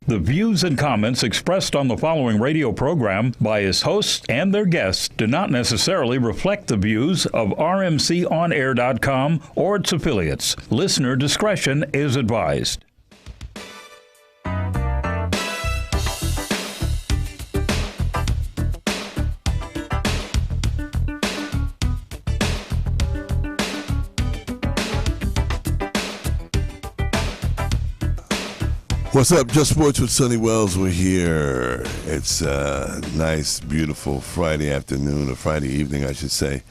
The views and comments expressed on the following radio program by its hosts and their guests do not necessarily reflect the views of RMCOnAir.com or its affiliates. Listener discretion is advised. What's up, Just Sports with Sonny Wells? We're here. It's a nice, beautiful Friday afternoon, or Friday evening, I should say,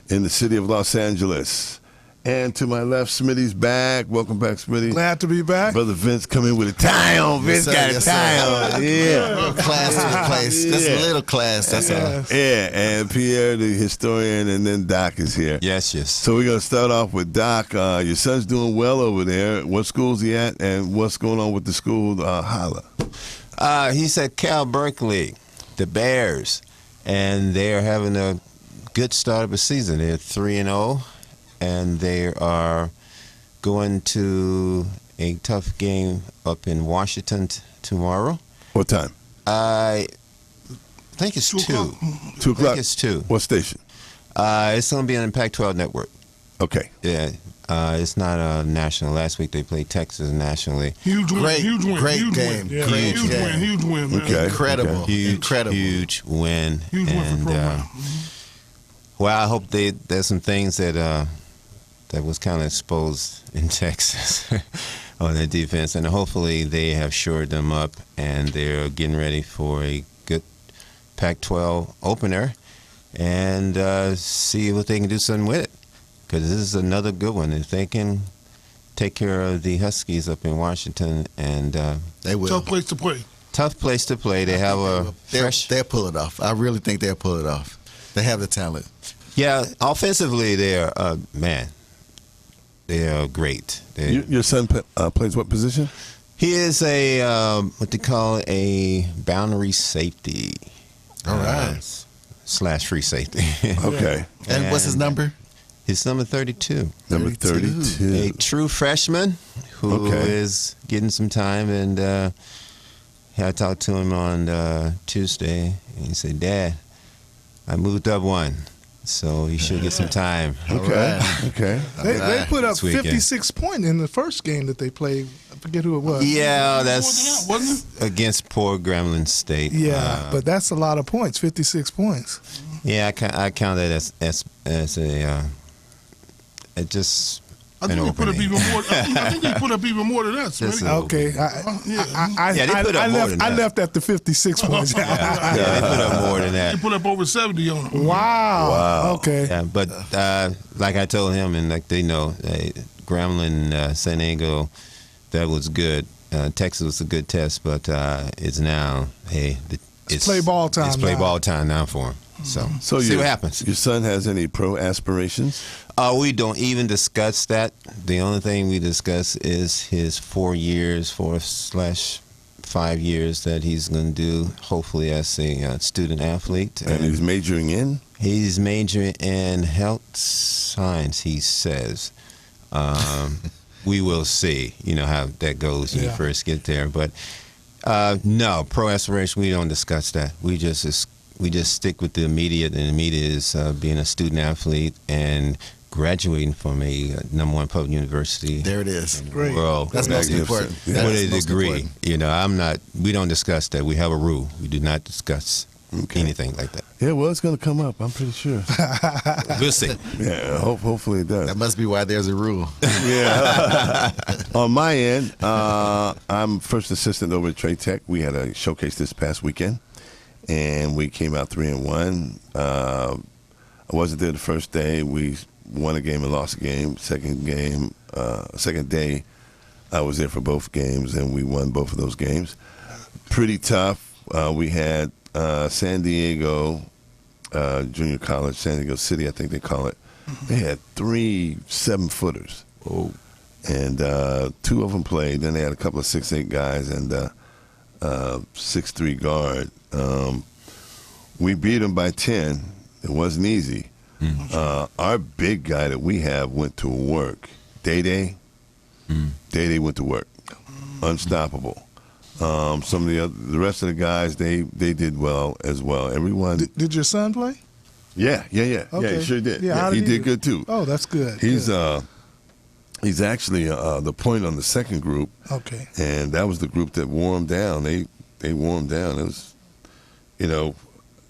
in the city of Los Angeles. And to my left, Smitty's back. Welcome back, Smitty. Glad to be back. Brother Vince come in with a tie on. Vince got a tie on. Yeah. Class to the place. Just a little class, that's all. Yeah, and Pierre, the historian, and then Doc is here. Yes. So we're going to start off with Doc. Your son's doing well over there. What school's he at, and what's going on with the school? Holla. He's at Cal Berkeley, the Bears, and they're having a good start of the season. They're 3-0, and they are going to a tough game up in Washington tomorrow. What time? I think it's 2. 2 o'clock? I think it's 2. What station? It's going to be on the Pac-12 network. Okay. Yeah. It's not national. Last week they played Texas nationally. Huge win. Great Win. Yeah, huge win, man. Okay. Incredible. Okay. Huge win. Huge win for the program. Well, I hope there's some things that was kind of exposed in Texas on their defense, and hopefully they have shored them up, and they're getting ready for a good Pac-12 opener, and see what they can do something with it. Because this is another good one. If they can take care of the Huskies up in Washington, and they will. Tough place to play. Tough place to play. They have a fresh. They'll pull it off. I really think they'll pull it off. They have the talent. Yeah, offensively, they're man. They are great. Your son plays what position? He is a what they call a boundary safety. All right. Slash free safety. Okay. And what's his number? His number 32. Number 32. A true freshman who is getting some time, and I talked to him on Tuesday, and he said, "Dad, I moved up one, so he should get some time." Okay. Okay. They put up This weekend. 56 points in the first game that they played. I forget who it was. Yeah, That's wasn't it? against poor Grambling State. Yeah, but that's a lot of points. 56 points. Yeah, I count that as a it just. I think they put up even more. I think they put up even more than that. Just Smitty. a- Okay, they put up more than I that. left at the 56 points. Yeah, they put up more than that. They put up over 70 on them. Wow. Okay. Yeah, but like I told him, and like they know, Grambling, San Diego, that was good. Texas was a good test, but it's now, it's play ball time It's play now. ball time now for him. So see what happens. Your son has any pro aspirations? We don't even discuss that. The only thing we discuss is his 4 years, 4/5 years that he's going to do, hopefully as a student athlete. And he's majoring in? He's majoring in health science, he says. We will see, how that goes when you first get there. But no, pro aspiration, we don't discuss that. We just stick with the immediate, and the immediate is being a student athlete and graduating from a #1 public university. There it is. in the Great. world. That's most important. With a degree. We don't discuss that. We have a rule. We do not discuss anything like that. Yeah, well, it's going to come up, I'm pretty sure. We'll see. Yeah, hopefully it does. That must be why there's a rule. Yeah. On my end, I'm first assistant over at Trade Tech. We had a showcase this past weekend, and we came out 3-1. I wasn't there the first day. We won a game and lost a game. Second day, I was there for both games, and we won both of those games. Pretty tough. We had San Diego Junior College, San Diego City, I think they call it. They had 3 7-footers. Oh. And 2 of them played. Then they had a couple of 6'8" guys and 6'3" guard. We beat them by 10. It wasn't easy. Our big guy that we have went to work. Day-Day. Day-Day went to work. Unstoppable. Some of the rest of the guys, they did well as well. Everyone. Did your son play? Yeah. Okay. Yeah, he sure did. Yeah, Yeah, how he did he did do? good too. Oh, that's good. He's actually the point on the second group. Okay. And that was the group that wore him down. They wore him down. It was,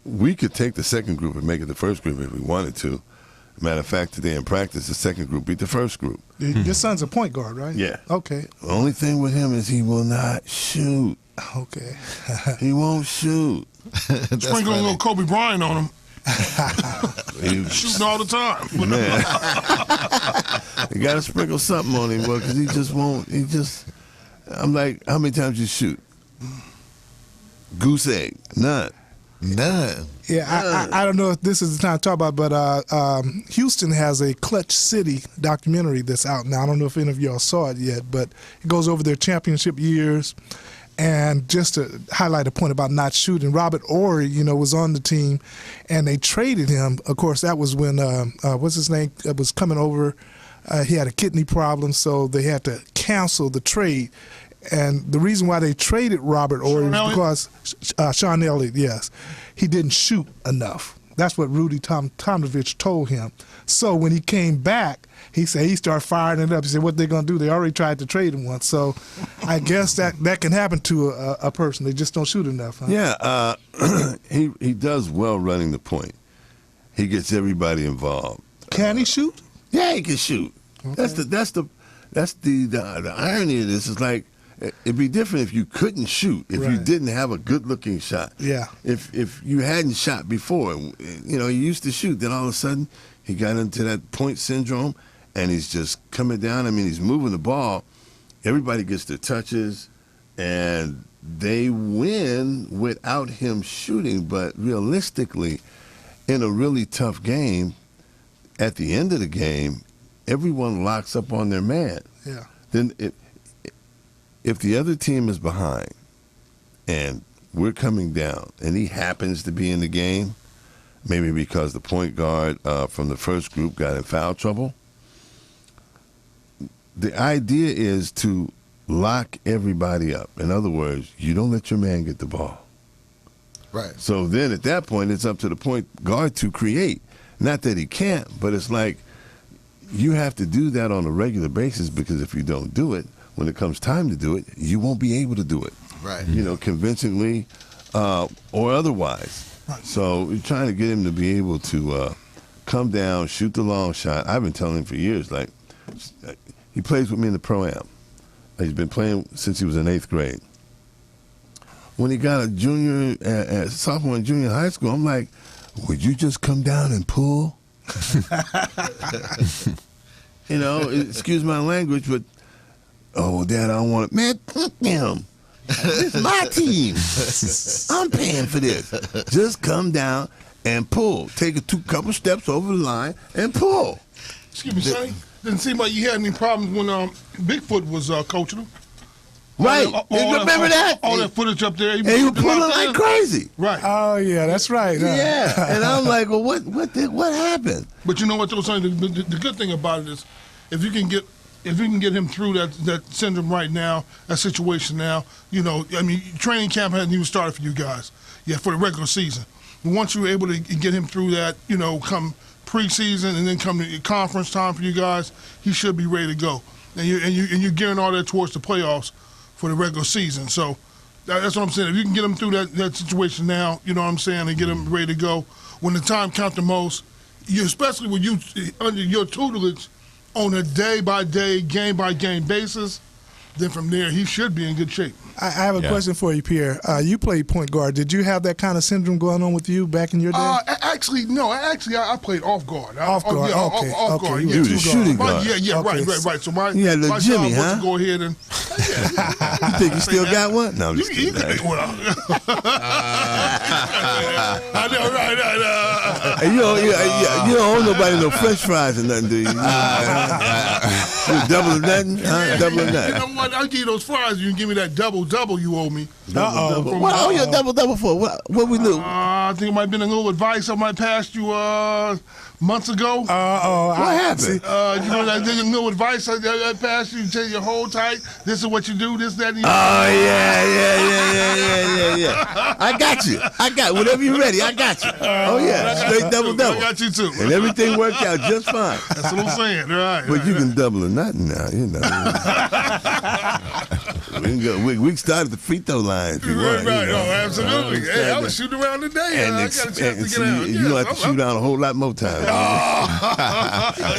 we could take the second group and make it the first group if we wanted to. Matter of fact, today in practice, the second group beat the first group. Your son's a point guard, right? Yeah. Okay. The only thing with him is he will not shoot. Okay. He won't shoot. Sprinkle a little Kobe Bryant on him. He's Shooting all the time. man. You got to sprinkle something on him, because he just won't. I'm like, how many times you shoot? Goose egg. None. Yeah, I don't know if this is the time to talk about, but Houston has a Clutch City documentary that's out now. I don't know if any of y'all saw it yet, but it goes over their championship years. And just to highlight a point about not shooting, Robert Horry, was on the team, and they traded him. Of course, that was when what's his name was coming over. He had a kidney problem, so they had to cancel the trade. And the reason why they traded Robert Horry was because Sean Elliott, yes, he didn't shoot enough. That's what Rudy Tomjanovich told him. So when he came back, he said he started firing it up. He said, what they going to do? They already tried to trade him once. So I guess that can happen to a person. They just don't shoot enough. Huh? Yeah, he does well running the point. He gets everybody involved. Can he shoot? Yeah, he can shoot. Okay. That's the irony of this. Is like, it'd be different if you couldn't shoot, if you didn't have a good-looking shot. Yeah. If you hadn't shot before, he used to shoot, then all of a sudden he got into that point syndrome, and he's just coming down. I mean, he's moving the ball. Everybody gets their touches, and they win without him shooting. But realistically, in a really tough game, at the end of the game, everyone locks up on their man. Yeah. Then if the other team is behind and we're coming down and he happens to be in the game, maybe because the point guard from the first group got in foul trouble, the idea is to lock everybody up. In other words, you don't let your man get the ball. Right. So then at that point, it's up to the point guard to create. Not that he can't, but it's like you have to do that on a regular basis, because if you don't do it, when it comes time to do it, you won't be able to do it. Right. Convincingly or otherwise. Right. So we're trying to get him to be able to come down, shoot the long shot. I've been telling him for years, like, he plays with me in the Pro-Am. He's been playing since he was in 8th grade. When he got a sophomore and junior in high school, I'm like, would you just come down and pull? Excuse my language, but, oh, Dad, I don't want it. Man, fuck him. This is my team. I'm paying for this. Just come down and pull. Take a couple steps over the line and pull. Excuse me, Sonny. Didn't seem like you had any problems when Bigfoot was coaching him. Right. Remember that? All that footage up there. And he was pulling like crazy. Right. Oh, yeah, that's right. Yeah. And I'm like, well, what happened? But you know what, though, Sonny? The good thing about it is, if you can get him through that syndrome right now, that situation now, training camp hasn't even started for you guys. Yeah, for the regular season. But once you're able to get him through that, come preseason and then come to conference time for you guys, he should be ready to go. And you're gearing all that towards the playoffs for the regular season. So that's what I'm saying. If you can get him through that situation now, you know what I'm saying, and get him ready to go, when the time counts the most, especially when you under your tutelage on a day-by-day, game-by-game basis, then from there he should be in good shape. I have a question for you, Pierre. You played point guard. Did you have that kind of syndrome going on with you back in your day? Actually, no. I played off guard. Off guard, okay. Off guard. You were shooting guard. Yeah, Okay. right. So my You had little Jimmy, job was huh? to go ahead and. You think you still got one? No, I'm just You kidding. can, well, I know, right. Hey, you don't owe nobody no French fries or nothing, do you? You double or nothing? Huh? Double or You nothing? know what? I'll give you those fries. You can give me that double you owe me. What owe you a double for? What we do? I think it might have been a little advice I might passed you months ago. What happened? You know, that little advice I passed you. Tell you hold tight. This is what you do. This, that, and the Oh yeah. I got you. Whenever you're ready, I got you. Oh yeah, straight double. I got you too. And everything worked out just fine. That's what I'm saying. Right. But you can double or nothing now, you know. We can go. We can start at the free throw line if you want. Right. You know. Oh, absolutely. Hey, I was shooting around today. And I got a chance to get so out. you don't have to shoot out a whole lot more times.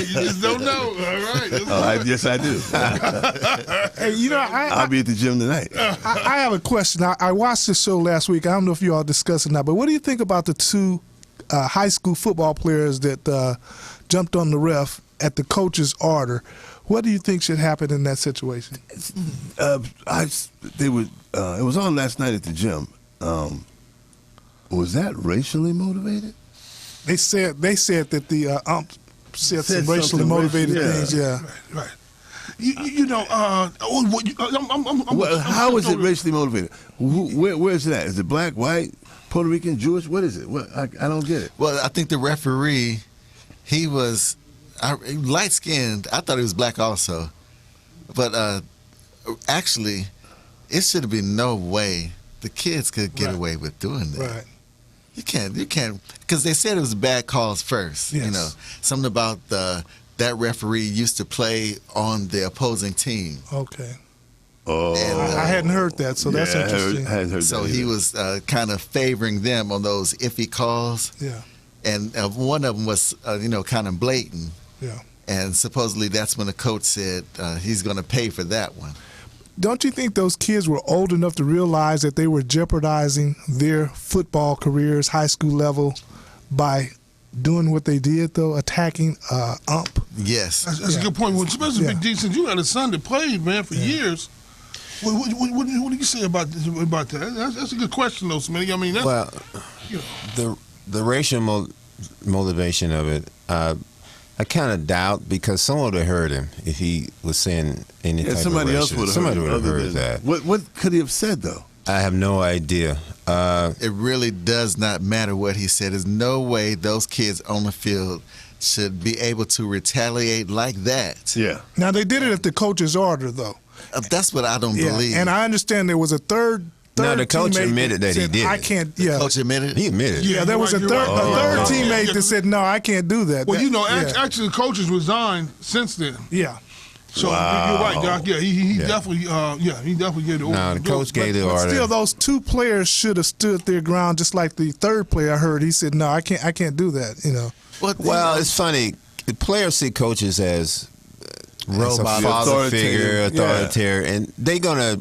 You just don't know. All right. Yes, I do. Hey, you know, I'll be at the gym tonight. I have a question. I watched this show last week. I don't know if you all discussed it now, but what do you think about the two high school football players that jumped on the ref at the coach's order? What do you think should happen in that situation? It was on last night at the gym. Was that racially motivated? They said that the ump said some racially something motivated racial, yeah. things. Yeah. Right. You know, How is it racially motivated? Where is it at? Is it black, white, Puerto Rican, Jewish? What is it? I don't get it. Well, I think the referee, he was light skinned. I thought he was black also, but actually, it should have been no way the kids could get away with doing that. Right. You can't, because they said it was bad calls first. Yes. You know, something about that referee used to play on the opposing team. Okay. Oh, I hadn't heard that, so that's interesting. I hadn't heard So that he either. was kind of favoring them on those iffy calls, Yeah. and one of them was, kind of blatant. Yeah. And supposedly that's when the coach said he's going to pay for that one. Don't you think those kids were old enough to realize that they were jeopardizing their football careers, high school level, by doing what they did, though, attacking ump? Yes. That's a good point. Well, especially Big D, since you had a son that played, man, for years. What do you say about that? That's a good question, though, Smitty. I mean, that's, Well, you know. the racial motivation of it, I kind of doubt, because someone would have heard him if he was saying any type somebody of else racial. would have Somebody heard, would have other heard than- that. What could he have said though? I have no idea. It really does not matter what he said. There's no way those kids on the field should be able to retaliate like that. Yeah. Now, they did it at the coach's order, though. That's what I don't believe. And I understand there was a third No, the coach teammate admitted that he said, did I it. can't. Yeah. Coach admitted? He admitted. Yeah, there was a you're third right. teammate Yeah. that said, no, I can't do that. Well, That- you know, yeah. actually, the coaches resigned since then. Yeah. So you're right, Doc. Yeah, he definitely, he definitely gave the order. No, the coach gave the But order. still, those two players should have stood their ground, just like the third player I heard. He said, no, I can't do that, you know. Well, it's funny. The players see coaches as a Robot, father figure, authoritative. authoritarian, and they're gonna,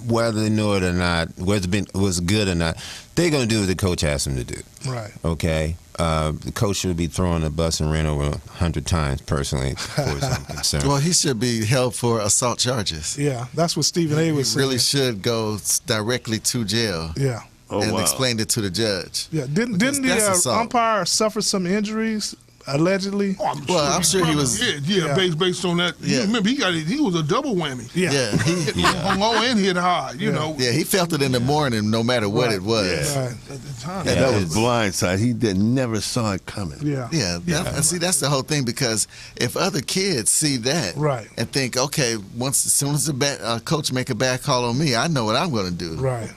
whether they know it or not, whether it was good or not, they're gonna do what the coach asks them to do. Right. Okay, the coach should be throwing the bus and ran over 100 times. Personally, as far as I'm concerned. Well, he should be held for assault charges. Yeah, that's what Stephen A. He was really saying. should go directly to jail Yeah. and explain it to the judge. Yeah. Didn't Because that's the assault. umpire suffer some injuries, allegedly? Oh, I'm sure he was. Yeah, based on that. Yeah. You remember, he was a double whammy. Yeah. Yeah, Hit hung low and hit high, you know. yeah, he felt it in the morning, no matter what it was. Yeah. Right. At the time. And that was blindside. He never saw it coming. Yeah. And see, that's the whole thing, because if other kids see that Right. and think, okay, as soon as the coach make a bad call on me, I know what I'm going to do. Right.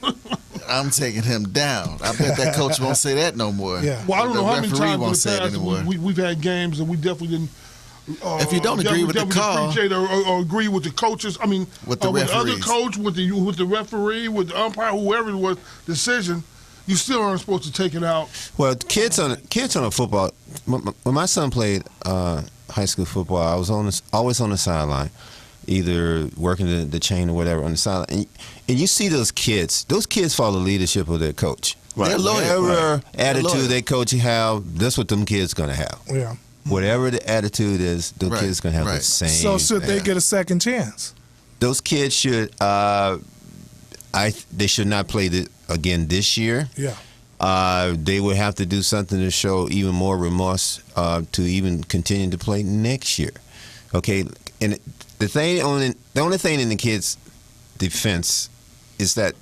I'm taking him down. I bet that coach won't say that no more. Yeah. Well, I don't The know how many referee times in won't the say it past anymore. we've had games that we definitely didn't. If you don't agree with the definitely call- appreciate or agree with the coaches. I mean, With the with the other referees. coach, with the referee, with the umpire, whoever it was, decision, you still aren't supposed to take it out. Well, kids on a football. When my son played high school football, I was always on the sideline, either working the chain or whatever on the sideline. And you see those kids. Those kids follow the leadership of their coach. Right. They're loyal. Whatever They're loyal. attitude their coach have, that's what them kids gonna have. Yeah. Whatever the attitude is, the Right, kids gonna have the right. same. So should they thing. get a second chance? Those kids should. They should not play again this year. Yeah. They would have to do something to show even more remorse to even continue to play next year. Okay, and the only thing in the kids' defense is that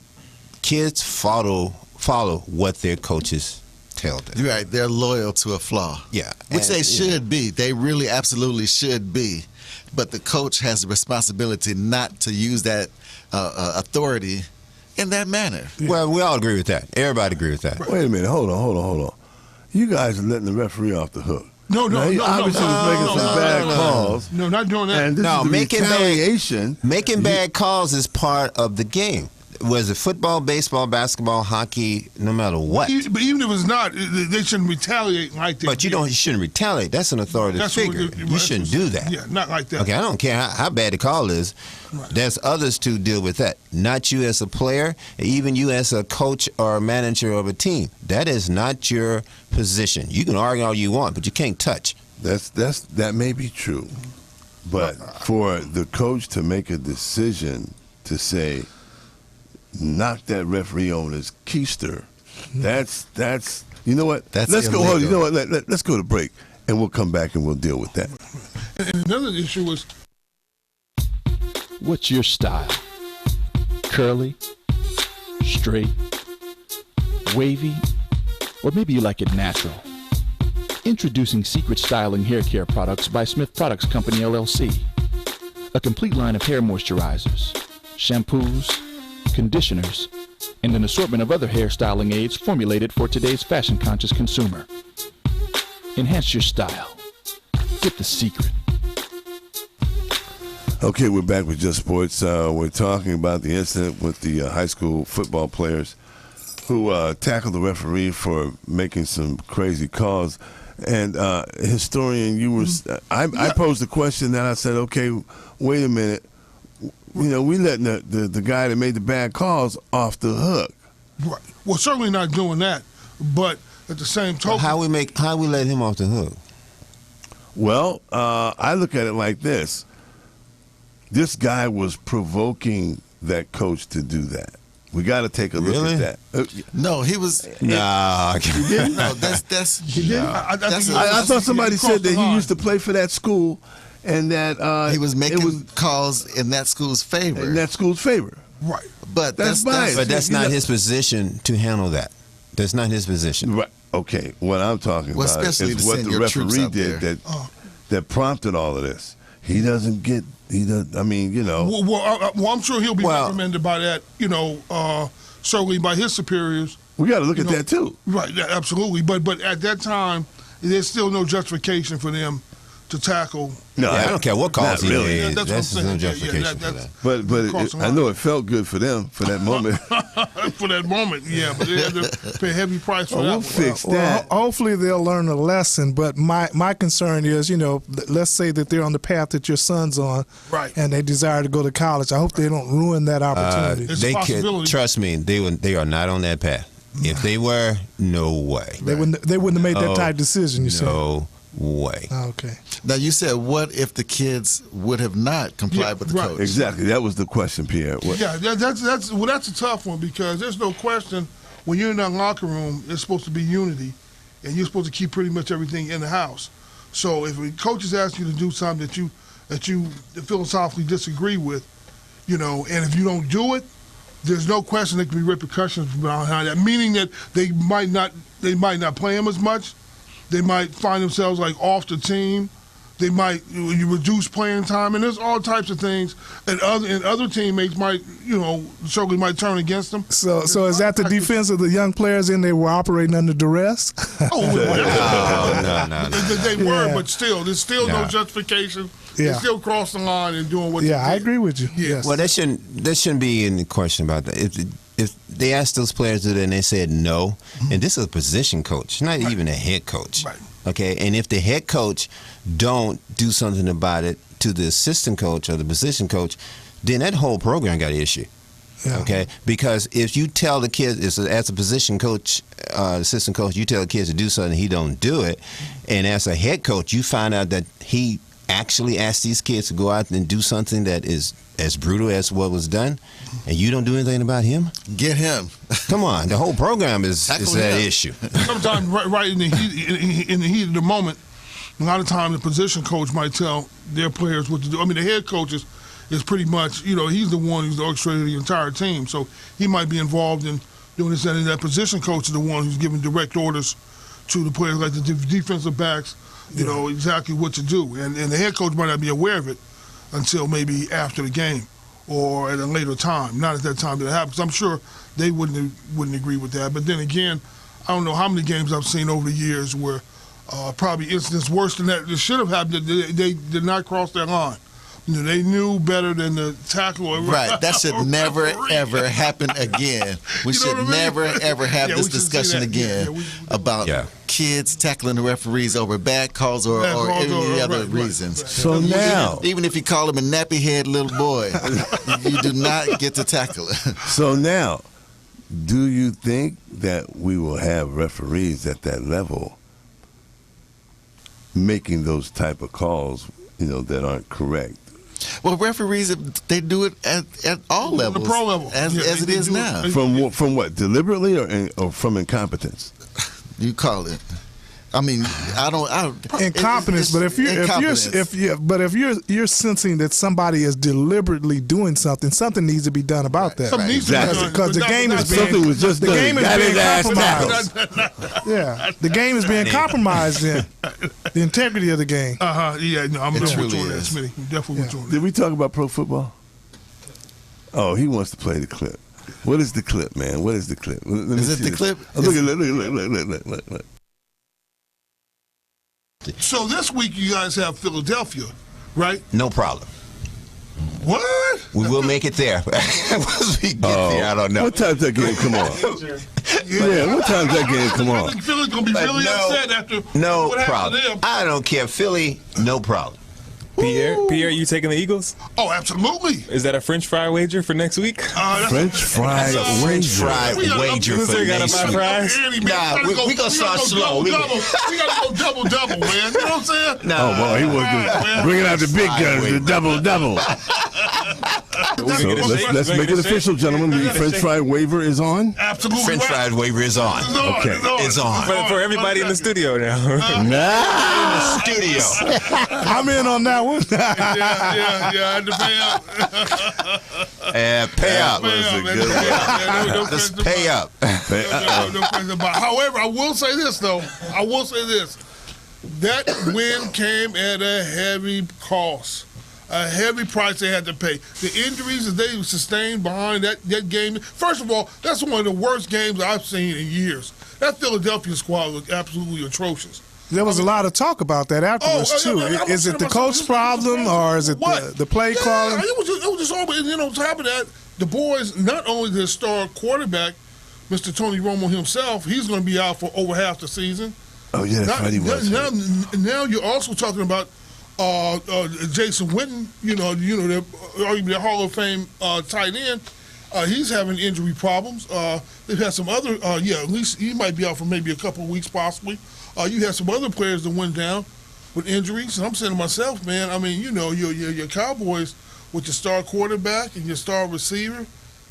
kids follow follow what their coaches tell them. You're right. They're loyal to a flaw. Yeah. Which And, they should be. They really absolutely should be. But the coach has the responsibility not to use that authority in that manner. Well, we all agree with that. Everybody agree with that. Wait a minute. Hold on. You guys are letting the referee off the hook. No, Now, he obviously was making some bad calls. No, not doing that. And this No, is the making retaliation. Making bad calls is part of the game. Was it football, baseball, basketball, hockey, no matter what. But even if it's not, they shouldn't retaliate like that. But you shouldn't retaliate. That's an authoritative figure. You shouldn't do that. Yeah, not like that. Okay, I don't care how bad the call is. Right. There's others to deal with that. Not you as a player, even you as a coach or a manager of a team. That is not your position. You can argue all you want, but you can't touch. That may be true, but for the coach to make a decision to say, knock that referee on his keister, that's you know what? That's let's go. illegal. You know what? Let's go to break, and we'll come back and we'll deal with that. And another issue was, what's your style? Curly, straight, wavy, or maybe you like it natural? Introducing Secret Styling Hair Care Products by Smith Products Company, LLC. A complete line of hair moisturizers, shampoos, conditioners, and an assortment of other hair styling aids formulated for today's fashion-conscious consumer. Enhance your style. Get the secret. Okay, we're back with Just Sports. We're talking about the incident with the high school football players who tackled the referee for making some crazy calls. And historian, you were I posed a question that I said, okay, wait a minute. You know, we letting the guy that made the bad calls off the hook. right. Well, certainly not doing that, but at the same token, How we let him off the hook? Well, I look at it like this. This guy was provoking that coach to do that. We got to take a look Really? at that. No, he was. Nah. No, that's. He didn't? I That's think a- I thought somebody crossed said the that he line. used to play for that school and that He was making it was calls in that school's favor. in that school's favor. right. But That's biased. But that's You not know- his position to handle that. That's not his position. Right. Okay. What I'm talking Well, about especially is to what send the your troops referee out did there. that prompted all of this. He doesn't get. He does. I mean, you know. Well, I'm sure he'll be Well- recommended by that, certainly by his superiors. We got to look at know, that too. Right, yeah, absolutely. But at that time, there's still no justification for them to tackle. No, Yeah, I don't care what calls not he really. made. Yeah, that's what I'm That's saying. no Yeah, justification for that's- that. But Cross the I line. know it felt good for them for that moment. For that moment, yeah, but they had to pay a heavy price for Oh, that we'll one. fix Well, that. hopefully they'll learn a lesson. But my concern is, let's say that they're on the path that your son's on, Right. and they desire to go to college. I hope they don't ruin that opportunity. It's a They could possibility. trust me. They are not on that path. If they were, no way. They wouldn't have made that Oh, type of decision. You said. No way. Oh, okay. Now you said, what if the kids would have not complied Yeah, with the right. coach? Exactly. That was the question, Pierre. What- Yeah, that's a tough one because there's no question when you're in that locker room, it's supposed to be unity, and you're supposed to keep pretty much everything in the house. So if a coach is asking you to do something that you philosophically disagree with, and if you don't do it, there's no question there can be repercussions behind that. Meaning that they might not play him as much. They might find themselves like off the team. They might you reduce playing time, and there's all types of things. And other teammates might certainly might turn against them. So is that the defense of the young players, and they were operating under duress? Oh, No. They were, Yeah. but still, there's still no justification. They Yeah. still cross the line and doing what. Yeah, they I did. agree with you. Yeah. Yes. Well, there shouldn't be any question about that. If they asked those players to do that and they said no, and this is a position coach, not even a head coach. Right. Okay, and if the head coach don't do something about it to the assistant coach or the position coach, then that whole program got an issue. Yeah. Okay, because if you tell the kids, as a position coach, assistant coach, you tell the kids to do something, he don't do it, and as a head coach, you find out that he actually asked these kids to go out and do something that is as brutal as what was done, and you don't do anything about him. Get him. Come on, the whole program is Tackle that him. issue. Sometimes right in the heat of the moment, a lot of times the position coach might tell their players what to do. I mean, the head coach is pretty much, he's the one who's orchestrating the entire team. So he might be involved in, You understand that position coach is the one who's giving direct orders to the players, like the defensive backs, you know, exactly what to do. And the head coach might not be aware of it until maybe after the game or at a later time. Not at that time that it happens. I'm sure they wouldn't agree with that. But then again, I don't know how many games I've seen over the years where probably incidents worse than that should have happened. They did not cross that line. You know, they knew better than the tackle. Right. That should never, ever happen again. We should never, ever have this discussion again about kids tackling the referees over bad calls or any other reasons. So now, even if you call him a nappy-head little boy, you do not get to tackle it. So now, do you think that we will have referees at that level making those type of calls, you know, that aren't correct? Well, referees, they do it at all levels, the pro level, as it is now. From what, deliberately or from incompetence? You call it. I mean, I don't. Incompetence, but if you're sensing that somebody is deliberately doing something, something needs to be done about that. Something needs to be done. Because the game is being something was just the done. game is Got being his ass compromised. Yeah, the game is being compromised. Then the integrity of the game. Yeah, no, I'm with you on that, Smitty. I'm definitely with you on that. Did we talk about pro football? Oh, he wants to play the clip. What is the clip, man? What is the clip? Is it the clip? Oh, look. So this week you guys have Philadelphia, right? No problem. What? We will make it there. Once we get there, I don't know. What time's that game come on? Yeah, what time's that game come I on? think Philly's going to be really upset after No what happened problem. to them. I don't care. Philly, no problem. Pierre, you taking the Eagles? Oh, absolutely. Is that a French fry wager for next week? French fried wager. Wager for Listen, gotta next buy week. fries. Nah, we gonna start slow. We got to go double, man. You know what I'm saying? Oh, boy, he was bringing out the big guns, the double. So let's make it official, gentlemen. The French fried waiver is on. Absolutely. French fried waiver is on. Okay. It's on. For everybody in the studio now. Nah. Studio. I'm in on that one. Yeah, I had to pay up. Pay up. Let's Pay up. No question about it. However, I will say this, though. That win came at a heavy cost. A heavy price they had to pay. The injuries that they sustained behind that game. First of all, that's one of the worst games I've seen in years. That Philadelphia squad was absolutely atrocious. There was a lot of talk about that afterwards too. Is it the coach problem or is it the play calling? It was just always, on top of that, the boys, not only their star quarterback, Mr. Tony Romo himself, he's going to be out for over half the season. Oh, yeah, that's right, he was. Now you're also talking about Jason Witten, arguably the Hall of Fame tight end. He's having injury problems. They've had some other, at least he might be out for maybe a couple of weeks possibly. You had some other players that went down with injuries. And I'm saying to myself, man, I mean, your Cowboys with your star quarterback and your star receiver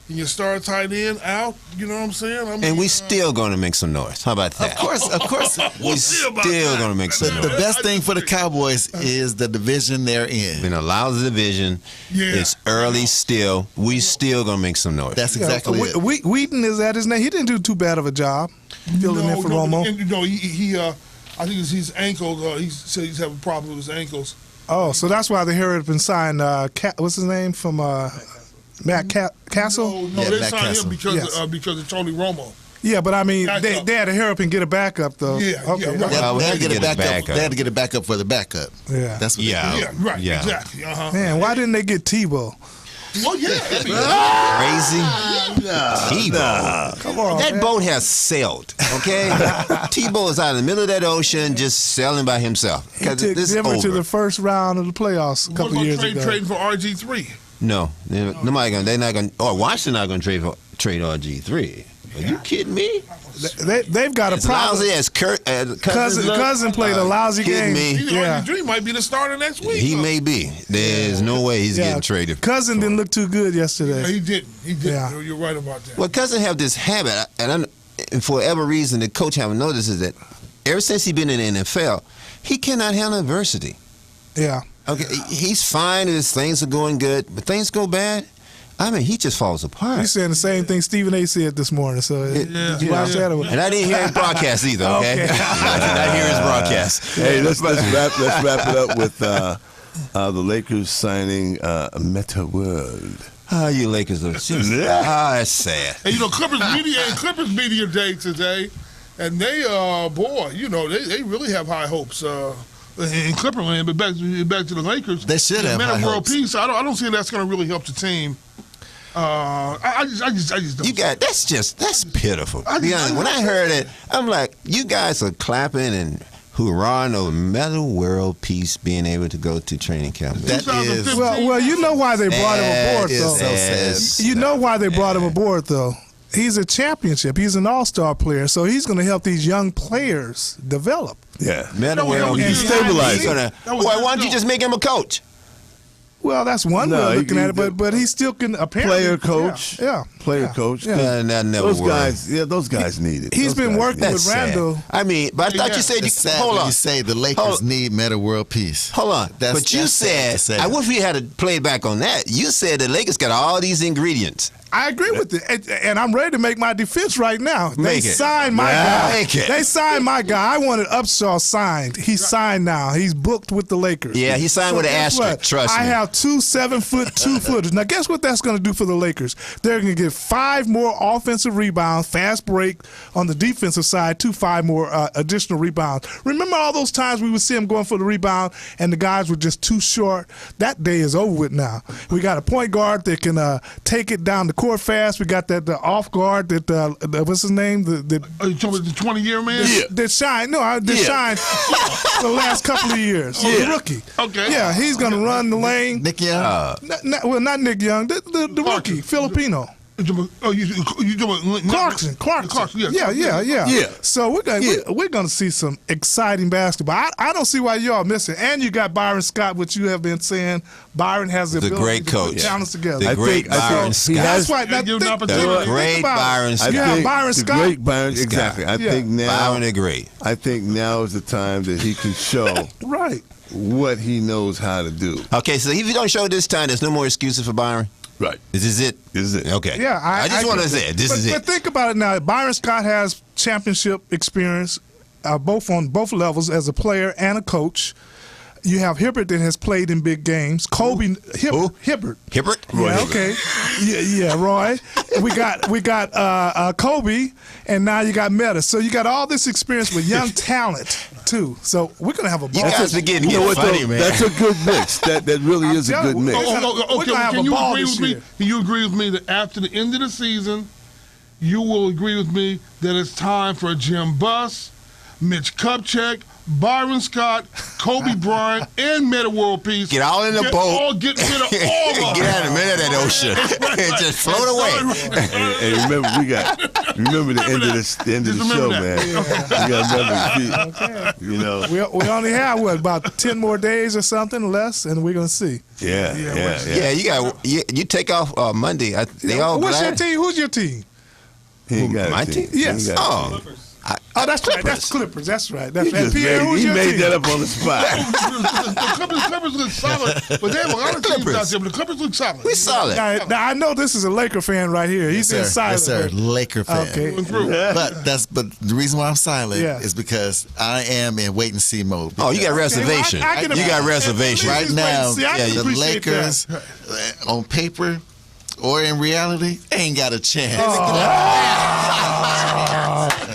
and your star tight end out, you know what I'm saying? And we still going to make some noise. How about that? Of course. We still going to make some The noise. best thing for the Cowboys is the division they're in. Been a lousy division. Yeah. It's early still. We still going to make some noise. That's exactly it. Wheaton is that his name? He didn't do too bad of a job filling in for Romo. I think it's his ankles. He said he's having problems with his ankles. Oh, so that's why the Hurricane signed, what's his name, from Matt Castle? No, Yeah, they Matt signed Castle. him because of Tony Romo. Yeah, but I mean, Backup. they had to hurry up and get a backup, though. Yeah, okay. right. Well, They had to get a backup. They had to get a backup for the backup. Yeah. That's what Yeah. they did. Yeah, right, Yeah. exactly. Man, why didn't they get Tebow? Well, yeah. Crazy. T-Bow. Come on, That man. boat has sailed, okay? T-Bow is out in the middle of that ocean just sailing by himself. He Because took this is Denver to over. the first round of the playoffs a couple What years about ago. trading for RG3? No, nobody gonna. They're not gonna. Or Washington not gonna trade RG3. Are you kidding me? They've got a As problem. lousy as Cousin played a lousy kidding game. me? Yeah. RG3 might be the starter next week. He may be. There's no way he's getting traded. Cousin didn't look too good yesterday. Yeah, he didn't. Yeah. You're right about that. Well, Cousin have this habit, and for whatever reason, the coach haven't noticed is that ever since he's been in the NFL, he cannot handle adversity. Yeah. Okay, he's fine if things are going good, but things go bad. I mean, he just falls apart. He's saying the same thing Stephen A. said this morning. So did you watch that? And I didn't hear his broadcast either. Okay, I did not hear his broadcast. Hey, let's wrap it up with the Lakers signing Meta World. You Lakers are just that's sad. And Clippers media day today, and they they really have high hopes in Clipperland. But back to the Lakers, They should have high Meta World hopes. Peace. I don't see that's going to really help the team. I just don't. You got that's pitiful. Be honest, when I heard it, I'm like, you guys are clapping and hoorahing over Meta World Peace being able to go to training camp. That is Well, you know why they brought him aboard, that is though. so sad. You know why they brought him aboard, though. He's a championship. He's an all-star player, so he's going to help these young players develop. Yeah. Meta World and Peace. stabilize He's gonna- That was- Why don't you just make him a coach? Well, that's one way No, of looking he- at it, but he still can apparently Player coach. Yeah, Player coach. Yeah. That never Those worked. those guys need it. He's Those been guys working need it. with That's sad. Randall. I mean, but I thought Yeah. you said It's sad hold when on. you say the Lakers Hold- need Meta World Peace. Hold on. But you said, I wish we had to play back on that. You said the Lakers got all these ingredients. I agree with it, and I'm ready to make my defense right now. They Make it. signed my Yeah. guy. Make it. They signed my guy. I wanted Upshaw signed. He's signed now. He's booked with the Lakers. Yeah, he signed with an guess asterisk, what? trust I me. have 2 7-foot 2-footers. Now, guess what that's going to do for the Lakers? They're going to get 5 more offensive rebounds, fast break on the defensive side, 5 more additional rebounds. Remember all those times we would see them going for the rebound and the guys were just too short? That day is over with now. We got a point guard that can take it down the court fast. We got the off guard that what's his name? Are you talking about the 20-year man? That shine. No, that shine the last couple of years. The rookie. Okay. Yeah, he's going to run the lane. Nick Young. Not Nick Young. The rookie, Filipino. Oh, you talking about Clarkson. Yeah. So we're gonna see some exciting basketball. I don't see why y'all missing. And you got Byron Scott, which you have been saying. Byron has the The ability great to coach. put talents together. The great Byron Scott. That's why. Yeah, give him an opportunity. The great Byron Scott. You have Byron the Scott. great Byron. Exactly. I Yeah. think now. Byron the Great. I think now is the time that he can show Right. what he knows how to do. Okay, so if you don't show this time, there's no more excuses for Byron? Right. This is it? This is it. Okay. Yeah, I just want to say it. This is it. But think about it now. Byron Scott has championship experience, both on both levels as a player and a coach. You have Hibbert that has played in big games. Kobe Who? Hibbert. Hibbert? Yeah, okay. Yeah, Roy. We got Kobe, and now you got Meta. So you got all this experience with young talent too. So we're gonna have a ball. You guys are getting You know what, funny, though? man. That's a good mix. That really is a telling good you, mix. we're gonna have Can a you ball agree this with me? year. Can you agree with me that after the end of the season, you will agree with me that it's time for Jim Buss, Mitch Kupchak, Byron Scott, Kobe Bryant, and Meta World Peace. Get all in the boat. Get rid of all of them. Get out of the middle of that ocean and just float away. And remember the end of the Just show, remember man. that. You got to remember, you know. We only have about 10 more days or something less, and we're gonna see. Yeah. Yeah, you take off Monday. They all What's your glad. team? Who's your team? He ain't got My a team? He ain't Yes. got a Oh. team. Oh, that's right. Clippers. That's Clippers. That's right. He That's just Pierre, who's he your made team? that up on the spot. The Clippers look solid, but they have a lot of teams Clippers. out there. But the Clippers look solid. We solid. Now, I know this is a Laker fan right here. He's Yes, in sir. silent. Yes, sir. Laker fan. Okay. But the reason why I'm silent Yeah. is because I am in wait and see mode. Oh, you got reservation. I can You got appreciate- reservation. Right now, See, I can the appreciate Lakers on paper or in reality ain't got a chance.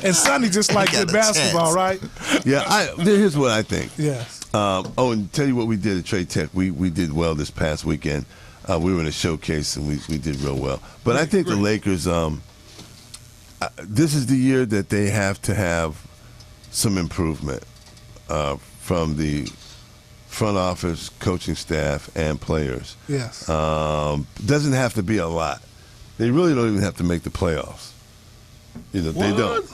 And Sonny just like got good a basketball, right? Yeah, here's what I think. Yes. And tell you what we did at Trade Tech. We did well this past weekend. We were in a showcase and we did real well. But I think the Lakers, this is the year that they have to have some improvement from the front office, coaching staff, and players. Yes. Doesn't have to be a lot. They really don't even have to make the playoffs. You know, they don't.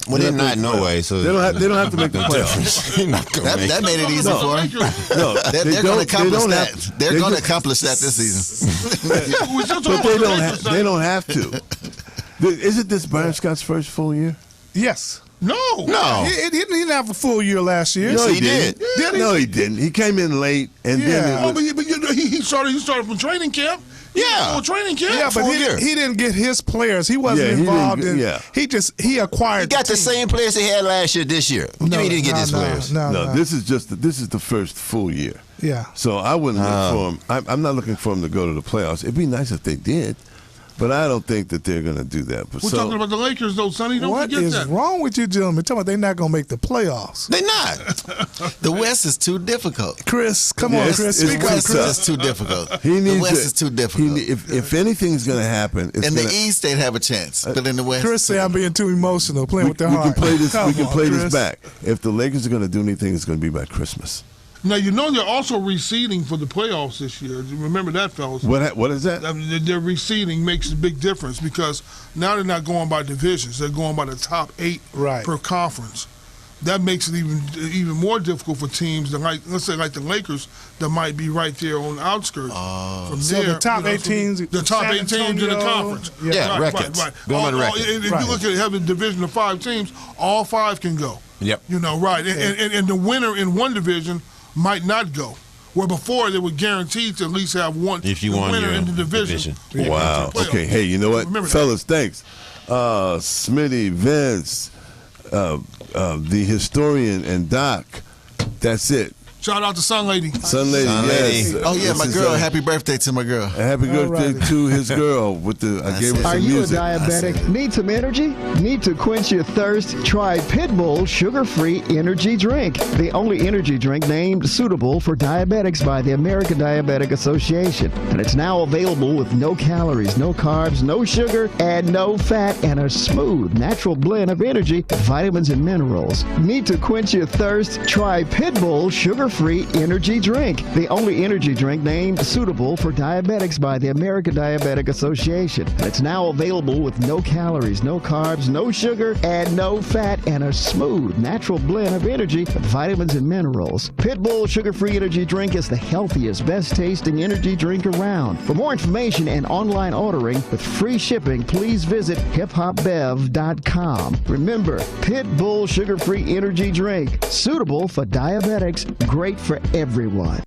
Well, they're not no way. So They don't have to make the playoffs. You're not gonna make That made it easy for them. No, They're going to accomplish don't that. have- They're they going to just- accomplish that this season. But they don't have to. Isn't this Byron Scott's first full year? Yes. No. He didn't have a full year last year. No, he did. Did he? No, he didn't. He came in late, and Yeah. then Oh, it was, but he started from training camp. Yeah. Oh, training camp. Yeah, but full year. he didn't get his players. He wasn't Yeah, he involved didn't in. get- He acquired. He got the team. same players he had last year this year. What do you mean he didn't get his players? No, this is the first full year. Yeah. So I wouldn't look for him. I'm not looking for him to go to the playoffs. It'd be nice if they did, but I don't think that they're going to do that. But We're talking about the Lakers, though, Sonny. Don't What forget is that. wrong with you, gentlemen? Talking about they're not going to make the playoffs. They're not. The West is too difficult. Chris, come Yeah, on, it's- Chris. it's Speak The up, West Chris. is too difficult. He The needs West to- is too difficult. if anything's going to happen, it's In the gonna, East, they'd have a chance, but in the West, Chris say I'm being too emotional, playing with their we can heart. play this. Come We can on, play this Chris. back. If the Lakers are going to do anything, it's going to be by Christmas. Now, you know they're also reseeding for the playoffs this year. Remember that, fellas. What is that? I mean, their reseeding makes a big difference because now they're not going by divisions; they're going by the top 8 Right. per conference. That makes it even more difficult for teams that, like, let's say, like the Lakers, that might be right there on the outskirts. From So there, the top 8 so teams, the top San 8 teams in the Antonio, conference. Yeah, records. Going on record. If Right. you look at having a division of 5 teams, all 5 can go. Yep. You know, right? And the winner in one division might not go. Where before they were guaranteed to at least have one If you the won winner your in the division. division. Wow. Playoffs. Okay. Hey, you know what, Remember that. fellas? Thanks. Smitty, Vince, the historian, and Doc. That's it. Shout out to Sun Lady. Sun Lady. Sun Yes. Lady. oh yeah, This my is, girl. Happy birthday to my girl. Happy birthday Alrighty. to his girl with the. I gave her it. some Are you a music. diabetic? Need some energy? Need to quench your thirst? Try Pitbull Sugar-Free Energy Drink, the only energy drink named suitable for diabetics by the American Diabetic Association. And it's now available with no calories, no carbs, no sugar, and no fat, and a smooth, natural blend of energy, vitamins, and minerals. Need to quench your thirst? Try Pitbull Sugar-Free Energy Drink, the only energy drink named suitable for diabetics by the American Diabetic Association. And it's now available with no calories, no carbs, no sugar, and no fat, and a smooth, natural blend of energy, vitamins, and minerals. Pitbull Sugar-Free Energy Drink is the healthiest, best-tasting energy drink around. For more information and online ordering with free shipping, please visit hiphopbev.com. Remember, Pitbull Sugar-Free Energy Drink, suitable for diabetics, great for everyone.